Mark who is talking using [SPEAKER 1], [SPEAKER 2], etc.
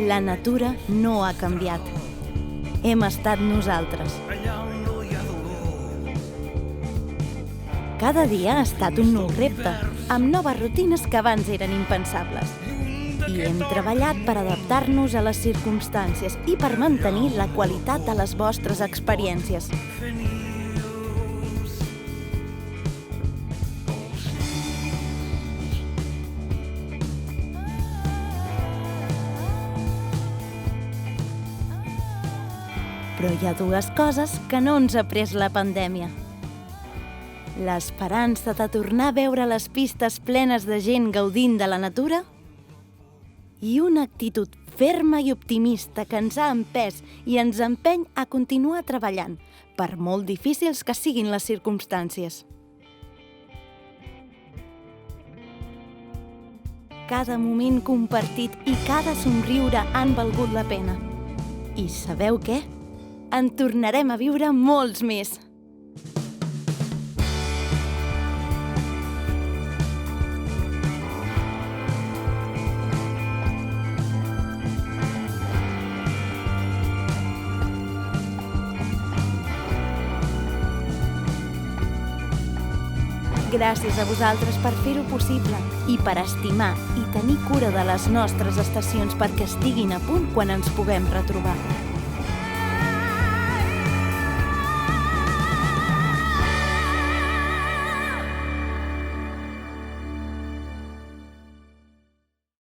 [SPEAKER 1] La natura no ha canviat. Hem estat nosaltres. Cada dia ha estat un nou repte, amb noves rutines que abans eren impensables. I hem treballat per adaptar-nos a les circumstàncies i per mantenir la qualitat de les vostres experiències. Però hi ha dues coses que no ens ha pres la pandèmia. L'esperança de tornar a veure les pistes plenes de gent gaudint de la natura i una actitud ferma i optimista que ens ha empès i ens empeny a continuar treballant, per molt difícils que siguin les circumstàncies. Cada moment compartit i cada somriure han valgut la pena. I sabeu què? En tornarem a viure molts més. Gràcies a vosaltres per fer-ho possible i per estimar i tenir cura de les nostres estacions perquè estiguin a punt quan ens puguem retrobar.